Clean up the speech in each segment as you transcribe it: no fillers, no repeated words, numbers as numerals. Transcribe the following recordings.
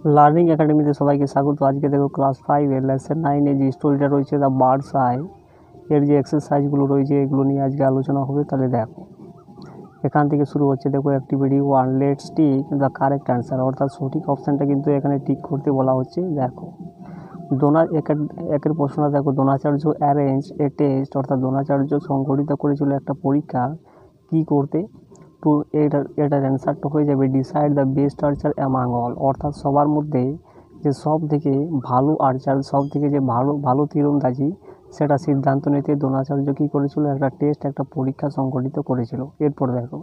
Learning একাডেমিতে সবাইকে স্বাগত। আজকে দেখো ক্লাস 5-এর লেসন 9-এ যে স্টোরিটা রয়েছে দ্য বার্ডস আই, এর যে এক্সারসাইজগুলো রয়েছে এগুলো নিয়ে আজকে আলোচনা হবে। তাহলে দেখো এখান থেকে শুরু হচ্ছে। দেখো activity 1, let's tick the correct answer, অর্থাৎ সঠিক অপশানটা কিন্তু এখানে টিক করতে বলা হচ্ছে। দেখো একের প্রশ্নটা দেখো, দ্রোণাচার্য অ্যারেঞ্জ এ টেস্ট, অর্থাৎ দ্রোণাচার্য সংগঠিত করেছিল একটা পরীক্ষা কি করতে, টু এটার অ্যান্সারটা হয়ে যাবে decide the best archer among all, অর্থাৎ সবার মধ্যে যে সব থেকে ভালো আর্চার, সব থেকে যে ভালো তীরন্দাজি সেটা সিদ্ধান্ত নিতে দ্রোণাচার্য কী করেছিল, একটা টেস্ট, একটা পরীক্ষা সংগঠিত করেছিল। এরপর দেখো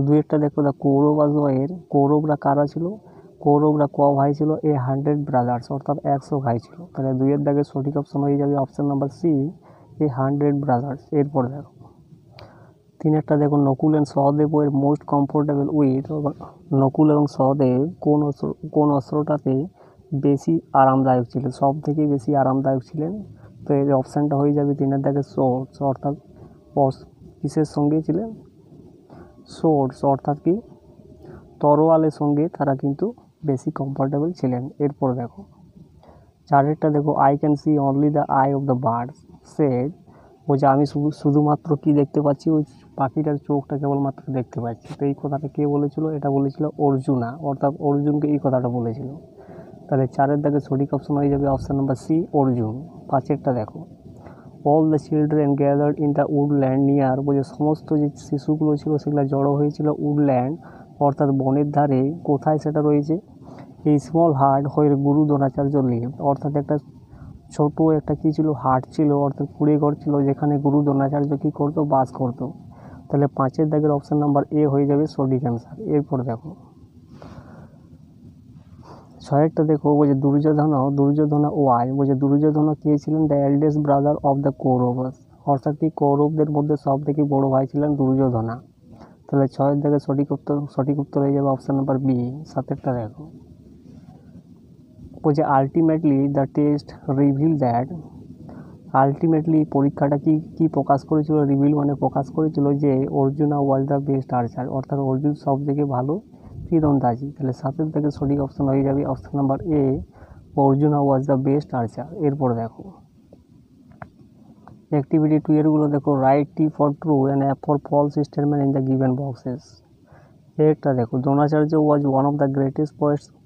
দুয়েরটা দেখো, দ্য কৌরবাজয়ের, কৌরবরা কারা ছিল, কৌরবরা ক ভাই ছিল, 100 ব্রাদার্স, অর্থাৎ 100 ভাই ছিল। তাহলে দুইয়ের দাগে সঠিক অপশন হয়ে যাবে অপশন নাম্বার সি, 100 ব্রাদার্স। এরপর দেখো তিনেরটা দেখো, Nakul and Sahadev were most comfortable with, Nakul এবং সহদেব কোন অস্ত্রটাতে বেশি আরামদায়ক ছিলেন, সব থেকে বেশি আরামদায়ক ছিলেন। তো এর অপশানটা হয়ে যাবে তিনের দাগে সোর্স, অর্থাৎ কিসের সঙ্গে ছিলেন, সোর্স অর্থাৎ কি তরোয়ালের সঙ্গে তারা কিন্তু বেশি কমফোর্টেবল ছিলেন। এরপর দেখো চারেরটা দেখো, I can see only the eye of the birds said, ও যে আমি শুধুমাত্র কি দেখতে পাচ্ছি, ওই পাখিটার চোখটা কেবলমাত্র দেখতে পাচ্ছি। তো এই কথাটা কে বলেছিল, এটা বলেছিল অর্জুনা, অর্থাৎ অর্জুনকে এই কথাটা বলেছিল। তাহলে চারের দাগে সঠিক অপশন হয়ে যাবে অপশান নাম্বার সি, অর্জুন। পাঁচেরটা দেখো, all the children gathered in the woodland near, বলে সমস্ত যে শিশুগুলো ছিল সেগুলো জড়ো হয়েছিল উডল্যান্ড, অর্থাৎ বনের ধারে। কোথায় সেটা রয়েছে, এই স্মল হার্ট হয়ে গুরু দ্রোণাচার্য লিভ, অর্থাৎ একটা ছোট একটা কী ছিল, হাট ছিল, অর্থাৎ কুড়ে ঘর ছিল, যেখানে গুরু দ্রোণাচার্য কী করতো, বাস করতো। তাহলে পাঁচের দাগের অপশান নাম্বার এ হয়ে যাবে সঠিক অ্যান্সার। এরপর দেখো ছয়েরটা দেখো, বলছে দুর্যোধন ওয়াই, বলছে দুর্যোধন কে ছিলেন, the eldest brother of the Kauravas, অর্থাৎ কি কৌরবদের মধ্যে সব থেকে বড় ভাই ছিলেন দুর্যোধনা। তাহলে ছয়ের দাগে সঠিক উত্তর হয়ে যাবে অপশান নাম্বার বি। সাতেরটা দেখো, বলছে ultimately the test reveal that, ultimately পরীক্ষাটা কি প্রকাশ করেছিল, রিভিল মানে প্রকাশ করেছিল যে অর্জুনা ওয়াজ দ্য বেস্ট আর্চার, অর্থাৎ অর্জুন সব থেকে ভালো তীরন্দাজি। তাহলে সাতের থেকে সঠিক অপশন হয়ে যাবে option number A, Arjuna was the best archer. এরপর দেখো অ্যাক্টিভিটি 2 এরগুলো দেখো, write T for true and F for false statement in the given boxes. একটা দেখো, Dronacharya was one of the greatest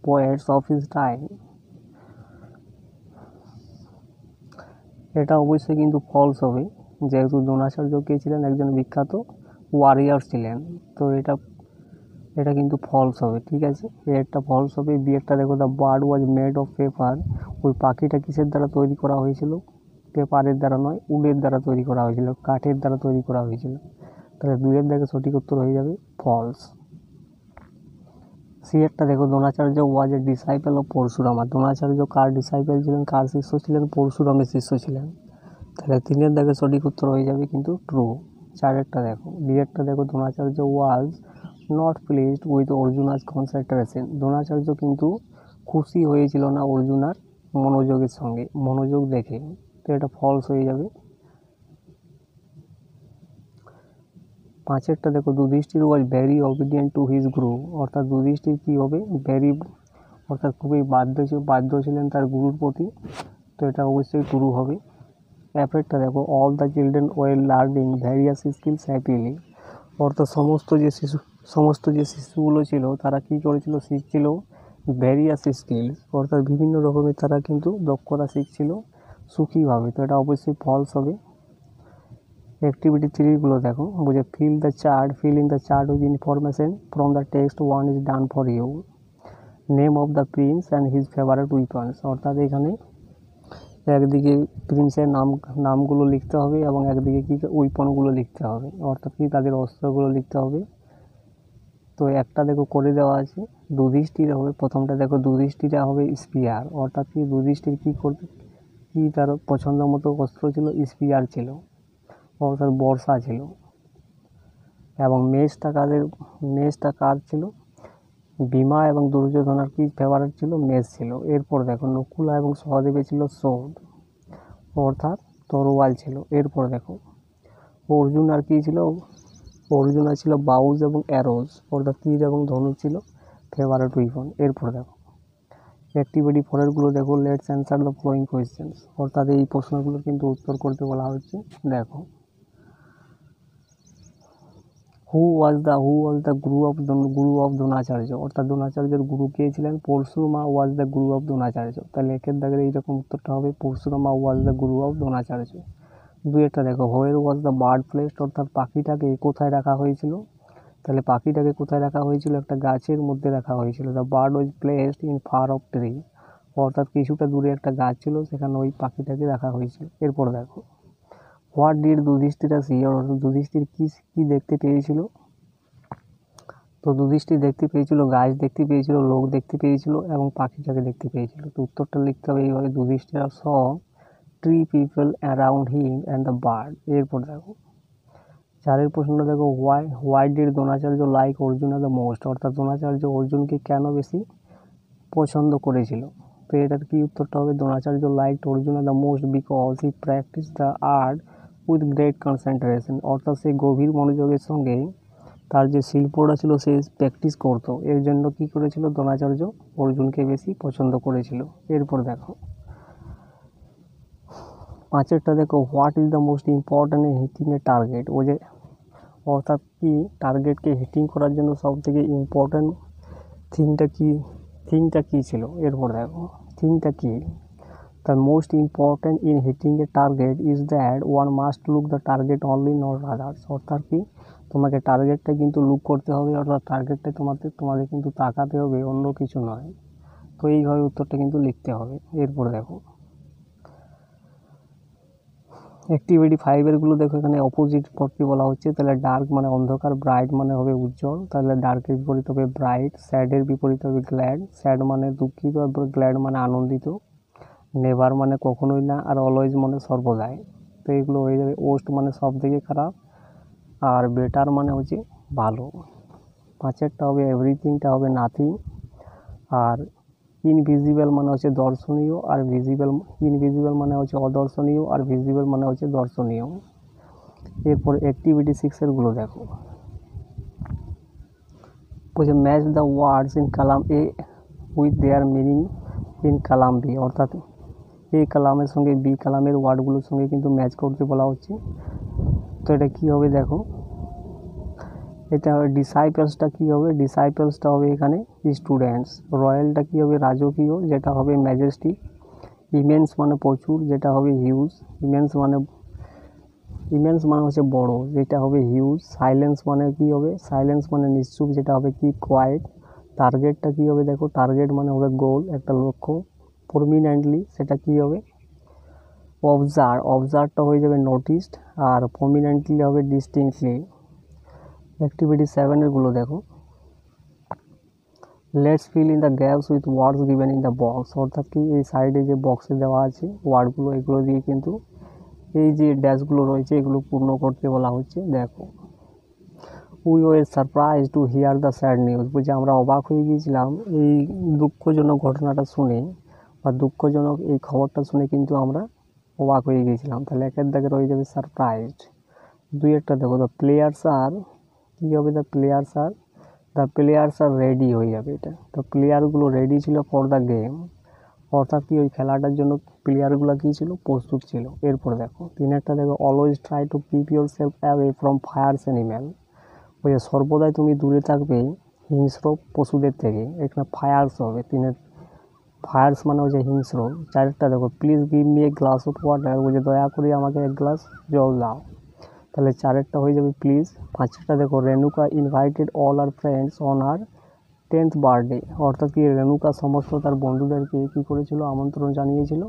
poets of his time, এটা অবশ্যই কিন্তু ফলস হবে, যেহেতু দ্রোণাচার্য কে ছিলেন, একজন বিখ্যাত ওয়ারিয়ার ছিলেন। তো এটা কিন্তু ফলস হবে, ঠিক আছে, একটা ফলস হবে। একটা দেখো, the bird was made of paper, ওই পাখিটা কিসের দ্বারা তৈরি করা হয়েছিল, পেপারের দ্বারা নয়, উলের দ্বারা তৈরি করা হয়েছিল, কাঠের দ্বারা তৈরি করা হয়েছিল। তাহলে দুইয়ের দেখে সঠিক উত্তর হয়ে যাবে ফলস। একটা দেখো, Dronacharya was a disciple of Parashurama, Dronacharya কার ডিসাইপল ছিলেন, কার শিষ্য ছিলেন, পরশুরামের শিষ্য ছিলেন। তাহলে তিনের দেখে সঠিক উত্তর হয়ে যাবে কিন্তু ট্রু। চারেরটা দেখো, একটা দেখো, Dronacharya was not pleased with Arjuna's concentration, Dronacharya কিন্তু খুশি হয়েছিল না অর্জুনার মনোযোগের সঙ্গে, মনোযোগ দেখে। তো এটা ফলস হয়ে যাবে। পাঁচেরটা দেখো, Yudhishthira was very obedient to his guru, অর্থাৎ যুধিষ্ঠির কী হবে, ভেরি, অর্থাৎ খুবই বাধ্য ছিলেন তার গুরুর প্রতি। তো এটা অবশ্যই ট্রু হবে। অ্যাপেরটা দেখো, all the children were learning various skills happily, অর্থাৎ সমস্ত যে শিশুগুলো ছিল তারা কী করেছিল, শিখছিল ভ্যারিয়াস স্কিলস, অর্থাৎ বিভিন্ন রকমের তারা কিন্তু দক্ষতা শিখছিল সুখীভাবে। তো এটা অবশ্যই ফলস হবে। অ্যাক্টিভিটি 3গুলো দেখো, বুঝে fill in the chart with information from the text, one is done for you, name of the prince and his favourite weapons, অর্থাৎ এখানে একদিকে প্রিন্সের নামগুলো লিখতে হবে এবং একদিকে কি উইপনগুলো লিখতে হবে, অর্থাৎ কি তাদের অস্ত্রগুলো লিখতে হবে। তো একটা দেখো করে দেওয়া আছে, যুধিষ্ঠির হবে, প্রথমটা দেখো যুধিষ্ঠিরা হবে স্পিয়ার, অর্থাৎ কি যুধিষ্ঠির কি তার পছন্দ মতো অস্ত্র ছিল, স্পিয়ার ছিল, অর্থাৎ বর্ষা ছিল। এবং মেষটা কার ছিল, ভীমা এবং দুর্যোধনার কি ফেভারিট ছিল, মেষ ছিল। এরপর দেখো নকুলা এবং সহদেবে ছিল সোর্ড, অর্থাৎ তরোয়াল ছিল। এরপর দেখো অর্জুনার কী ছিল, অর্জুনার ছিল বাউজ এবং অ্যারোজ, অর্থাৎ তীর এবং ধনুক ছিল ফেভারিট উইপন। এরপর দেখো অ্যাক্টিভিটি ফরেরগুলো দেখো, let's answer the following questions, অর্থাৎ এই প্রশ্নগুলো কিন্তু উত্তর করতে বলা হচ্ছে। দেখো, হু was the Guru of Dronacharya, অর্থাৎ দ্রোণাচার্যের গুরু কে ছিলেন? পরশুরামা was the Guru of Dronacharya. তাহলে একের দাগের এইরকম উত্তরটা হবে, পরশুরামা was the Guru of Dronacharya. দুইটা দেখো, হোয়ার ওয়াজ দ্য বার্ড প্লেসড, অর্থাৎ পাখিটাকে কোথায় রাখা হয়েছিল? তাহলে পাখিটাকে কোথায় রাখা হয়েছিল? একটা গাছের মধ্যে রাখা হয়েছিল। The bird was placed in far of tree, অর্থাৎ কিছুটা দূরে একটা গাছ ছিল, সেখানে ওই পাখিটাকে রাখা হয়েছিল। এরপর দেখো, হোয়াট ডিড যুধিষ্ঠির সি, অর্থাৎ যুধিষ্ঠির কি দেখতে পেয়েছিল? তো যুধিষ্ঠির দেখতে পেয়েছিল গাছ দেখতে পেয়েছিল, লোক দেখতে পেয়েছিল এবং পাখিটাকে দেখতে পেয়েছিল। তো উত্তরটা লিখতে হবে এইভাবে, Yudhishthir saw tree people around him and the bird. এরপর দেখো, চারের প্রশ্নটা দেখো, why did Dronacharya like Arjun the most, অর্থাৎ দ্রোণাচার্য অর্জুনকে কেন বেশি পছন্দ করেছিল? তো এটার কি উত্তরটা হবে? Dronacharya liked Arjun the most because he practice the art with great concentration, অর্থাৎ সে গভীর মনোযোগের সঙ্গে তার যে শিল্পটা ছিল সে প্র্যাকটিস করতো, এর জন্য কি করেছিল? দ্রোণাচার্য অর্জুনকে বেশি পছন্দ করেছিল। এরপর দেখো, পাঁচেরটা দেখো, what is the most important in hitting a target, ও যে অর্থাৎ কি টার্গেটকে হিটিং করার জন্য সব থেকে ইম্পর্ট্যান্ট থিংটা কী ছিল? এরপর দেখো, থিংটা কী? The most important in hitting a target is that one must look the target only, not others, অর্থাৎ কি তোমাকে টার্গেটটা কিন্তু লুক করতে হবে, অর্থাৎ টার্গেটটা তোমাকে কিন্তু তাকাতে হবে, অন্য কিছু নয়। তো এইভাবে উত্তরটা কিন্তু লিখতে হবে। এরপর দেখো, অ্যাক্টিভিটি 5-এরগুলো দেখো, এখানে অপোজিট পড়তে বলা হচ্ছে। তাহলে ডার্ক মানে অন্ধকার, ব্রাইট মানে হবে উজ্জ্বল, তাহলে ডার্কের বিপরীত হবে ব্রাইট। স্যাডের বিপরীত হবে গ্ল্যাড, স্যাড মানে দুঃখিত, গ্ল্যাড মানে আনন্দিত। নেভার মানে কখনোই না, আর অলওয়েজ মানে সর্বদাই। তো এগুলো হয়ে যাবে। ওস্ট মানে সব থেকে খারাপ, আর বেটার মানে হচ্ছে ভালো। পাঁচেরটা হবে এভরিথিংটা হবে নাথিং, আর ইনভিজিবল মানে হচ্ছে দর্শনীয়, আর ইনভিজিবল মানে হচ্ছে অদর্শনীয়, আর ভিজিবল মানে হচ্ছে দর্শনীয়। এরপর অ্যাক্টিভিটি 6-এরগুলো দেখো, বলছে match the words in column A with their meaning in column B, অর্থাৎ এ কালামের সঙ্গে বি কালামের ওয়ার্ডগুলোর সঙ্গে কিন্তু ম্যাচ করতে বলা হচ্ছে। তো এটা কী হবে? দেখো, এটা হবে ডিসাইপলসটা কী হবে? ডিসাইপলসটা হবে এখানে স্টুডেন্টস। রয়্যালটা কী হবে? রাজকীয়, যেটা হবে ম্যাজেস্টিক। ইমেন্স মানে প্রচুর, যেটা হবে হিউজ। ইমেন্স মানে হচ্ছে বড়, যেটা হবে হিউজ। সাইলেন্স মানে কী হবে? সাইলেন্স মানে নিশ্চুপ, যেটা হবে কি কোয়াইট। টার্গেটটা কী হবে? দেখো, টার্গেট মানে হবে গোল, একটা লক্ষ্য। প্রমিনেন্টলি সেটা কী হবে? অবজার্ভটা হয়ে যাবে নোটিসড, আর প্রমিনেন্টলি হবে ডিস্টিংক্টলি। অ্যাক্টিভিটি 7-এরগুলো দেখো, let's feel in the gaps with words given in the box, অর্থাৎ কি এই সাইডে যে বক্সে দেওয়া আছে ওয়ার্ডগুলো, এগুলো দিয়ে কিন্তু এই যে ড্যাশগুলো রয়েছে এগুলো পূর্ণ করতে বলা হচ্ছে। দেখো, we were surprise to here the sad news, বলছে আমরা অবাক হয়ে গিয়েছিলাম এই দুঃখজনক ঘটনাটা শুনে, বা দুঃখজনক এই খবরটা শুনে কিন্তু আমরা অবাক হয়ে গিয়েছিলাম। তাহলে একের দাগে রয়ে যাবে সারপ্রাইজড। দুইয়েরটা দেখো, দ্য প্লেয়ার্স আর কী হবে? দ্য প্লেয়ার্স আর রেডি হয়ে যাবে এটা। তো প্লেয়ারগুলো রেডি ছিল ফর দ্য গেম, অর্থাৎ কি ওই খেলাটার জন্য প্লেয়ারগুলো কী ছিল? প্রস্তুত ছিল। এরপর দেখো, তিনেরটা দেখো, always try to keep your self away from fires animal, ওই সর্বদাই তুমি দূরে থাকবে হিংস্র পশুদের থেকে। এখানে ফায়ার্স হবে, ফায়ার্স মানে হচ্ছে হিংস্র। চারটা দেখো, please give me a glass of water, বলছে দয়া করে আমাকে এক গ্লাস জল দাও। তাহলে চারেরটা হয়ে যাবে প্লিজ। পাঁচটা দেখো, Renuka invited all our friends on our 10th birthday, অর্থাৎ কি রেণুকা সমস্ত তার বন্ধুদেরকে কী করেছিল? আমন্ত্রণ জানিয়েছিল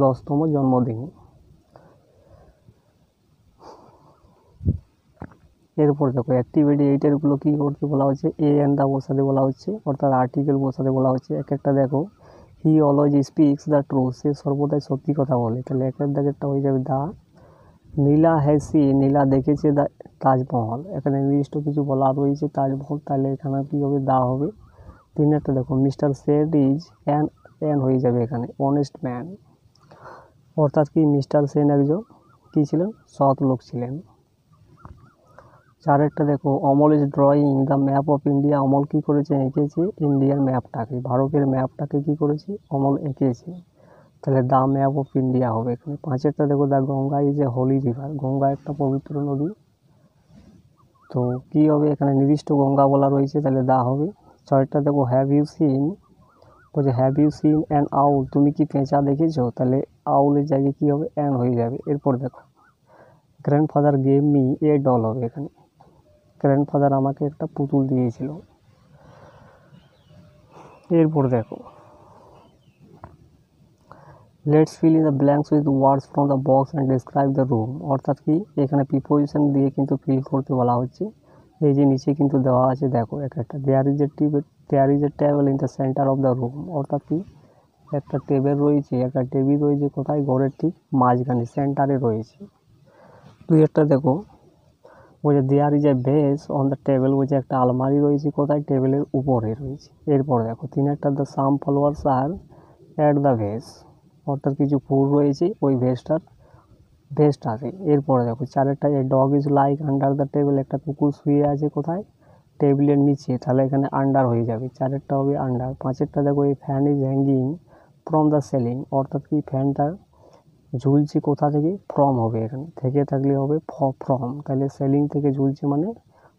10তম জন্মদিনে। এরপর দেখো, অ্যাক্টিভিটি 8-এরগুলো কী করতে বলা হচ্ছে? এ অ্যান্ড দা বসাতে বলা হচ্ছে, অর্থাৎ আর্টিকেল বসাতে বলা হচ্ছে। এক একটা দেখো, he always speaks the truth, সে সর্বদাই সত্যি কথা বলে। তাহলে একের দাগেরটা হয়ে যাবে দা। নীলা হ্যাজ সিন, নীলা দেখেছে দ্য তাজমহল, এখানে নির্দিষ্ট কিছু বলা রয়েছে তাজমহল, তাহলে এখানে কী হবে? দা হবে। তিনেরটা দেখো, মিস্টার সেড ইজ অ্যান হয়ে যাবে এখানে অনেস্ট ম্যান, অর্থাৎ কি মিস্টার সেন একজন কী ছিলেন? সৎ লোক ছিলেন। চারেরটা দেখো, Amal is drawing the map of India. Amal কী করেছে, এঁকেছে ইন্ডিয়ার ম্যাপটাকে, ভারতের ম্যাপটাকে কী করেছে, অমল এঁকেছে। তাহলে দ্য ম্যাপ অফ ইন্ডিয়া হবে এখানে। পাঁচেরটা দেখো, the Ganga is a holy river. Ganga একটা পবিত্র নদী। তো কী হবে এখানে, নির্দিষ্ট গঙ্গা বলা রয়েছে, তাহলে দা হবে। ছয়টা দেখো, হ্যাভ ইউ সিন, বলছে have you seen an owl, তুমি কি পেঁচা দেখেছো, তাহলে আউলের জায়গায় কী হবে, অ্যান হয়ে যাবে। এরপর দেখো, grandfather gave me a doll হবে এখানে। গ্র্যান্ডফাদার আমাকে একটা পুতুল দিয়েছিল। এরপর দেখো, let's feel in the blanks with words from the box and describe the room. অর্থাৎ কি, এখানে প্রিপোজিশন দিয়ে কিন্তু ফিল করতে বলা হচ্ছে। এই যে নিচে কিন্তু দেওয়া আছে, দেখো একটা there is a table in the centre of the room. অর্থাৎ কি, একটা টেবিল রয়েছে, কোথায়, ঘরের ঠিক মাঝখানে, সেন্টারে রয়েছে। দুই একটা দেখো, বলছে there is a vase on the table, বলছে একটা আলমারি রয়েছে, কোথায়, টেবিলের উপরে রয়েছে। এরপর দেখো, একটা the some flowers are at the vase. অর্থাৎ কিছু ফুল রয়েছে ওই ভেস্টটাতে। এরপরে দেখো, চারেরটা, a dog is lying under the table, একটা কুকুর শুয়ে আছে কোথায়, টেবিলের নিচে, তাহলে এখানে আন্ডার হয়ে যাবে, চারেরটা হবে আন্ডার। পাঁচেরটা দেখো, এই fan is hanging from the ceiling. অর্থাৎ কি, ফ্যানটা ঝুলছে কোথা থেকে, ফ্রম হবে এখানে, থেকে থাকলে হবে ফ্রম, তাহলে সেলিং থেকে ঝুলছে মানে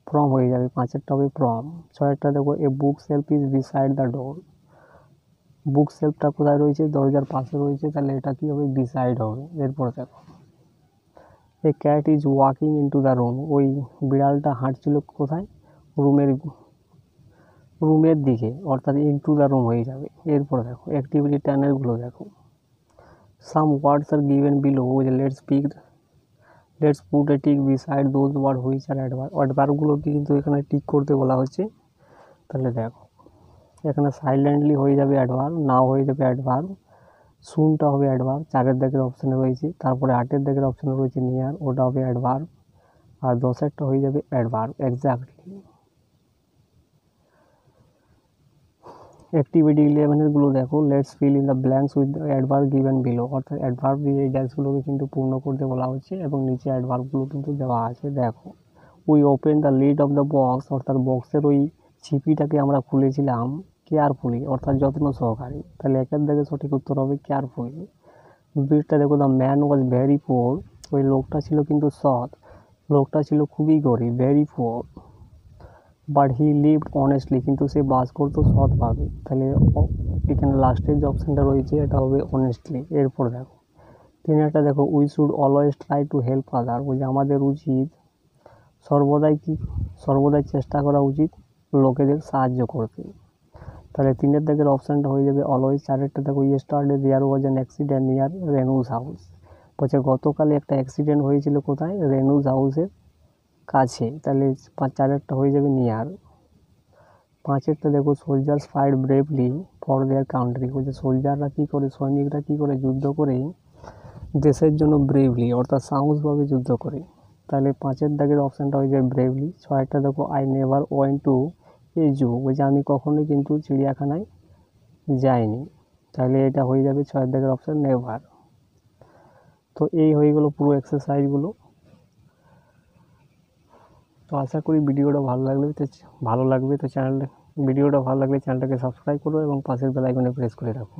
ফ্রম হয়ে যাবে, পাঁচেরটা হবে ফ্রম। ছয়েরটা দেখো, a bookshelf is beside the door. Book সেলফটা কোথায় রয়েছে, দরজার পাশে রয়েছে, তাহলে এটা কি হবে, বিসাইড হবে। এরপর দেখো, এ cat is walking into the room. ওই বিড়ালটা হাঁটছিল কোথায়, রুমের দিকে, অর্থাৎ ইনটু দ্য রুম হয়ে যাবে। এরপর দেখো, অ্যাক্টিভিটি 10 দেখো, some words are given below, যে let's put a tick beside those word which are adverb. অ্যাডভার্বগুলোকে কিন্তু এখানে টিক করতে বলা হচ্ছে। তাহলে দেখো, এখানে সাইলেন্টলি হয়ে যাবে অ্যাডভার্ব, নাও হয়ে যাবে অ্যাডভার্ব, সুনটা হবে অ্যাডভার্ব, চারের দাগের অপশানে রয়েছে। তারপরে আটের দাগের অপশানে রয়েছে নিয়ার, ওটা হবে অ্যাডভার্ব। আর 10এরটা হয়ে যাবে অ্যাডভার্ব, এক্স্যাক্টলি। অ্যাক্টিভিটি 11 দেখো, let's feel in the blanks with the adverb given below. অর্থাৎ অ্যাডভার্ব দিয়ে এই ড্যাশগুলোকে কিন্তু পূর্ণ করতে বলা হচ্ছে, এবং নিচে অ্যাডভার্বগুলো কিন্তু দেওয়া আছে। দেখো, we open the lead of the box, অর্থাৎ বক্সের ওই ছিপিটাকে আমরা খুলেছিলাম কেয়ারফুলি, অর্থাৎ যত্ন সহকারে। তাহলে একের দাগে সঠিক উত্তর হবে কেয়ারফুলি। দুইটা দেখো, the man was very poor, ওই লোকটা ছিল কিন্তু সৎ, লোকটা ছিল খুবই গরিব, very poor. But he lived honestly, কিন্তু সে বাস করতো সৎভাবে। তাহলে এখানে লাস্টের যে অপশানটা রয়েছে এটা হবে অনেস্টলি। এরপর দেখো, একটা দেখো, we should always try to help আদার, ওই যে আমাদের উচিত সর্বদাই চেষ্টা করা উচিত লোকেদের সাহায্য করতে। তাহলে 3 দাগের অপশানটা হয়ে যাবে অলওয়েজ। চারেরটা দেখো, yesterday there was an accident near Renu's house, বলছে গতকালে একটা অ্যাক্সিডেন্ট হয়েছিল কোথায়, রেনুজ হাউসের কাছে, তাহলে চারেরটা হয়ে যাবে নিয়ার। পাঁচেরটা দেখো, soldiers fight bravely for their country, বলছে সোলজাররা কী করে, সৈনিকরা কী করে যুদ্ধ করে দেশের জন্য, ব্রেভলি অর্থাৎ সাহসভাবে যুদ্ধ করে। তাহলে 5এর দাগের অপশানটা হয়ে যায় ব্রেভলি। 6টা দেখো, আই নেভার ওয়েন্ট টু এ জু, বলছে আমি কখনোই কিন্তু চিড়িয়াখানায় যাইনি, তাহলে এটা হয়ে যাবে 6এর দাগের অপশান নেভার। তো এই হয়ে গেল পুরো এক্সারসাইজগুলো। তো আশা করি ভিডিওটা ভালো লাগবে, ভিডিওটা ভালো লাগলে চ্যানেলটাকে সাবস্ক্রাইব করো এবং পাশের বেল আইকনে প্রেস করে রাখো।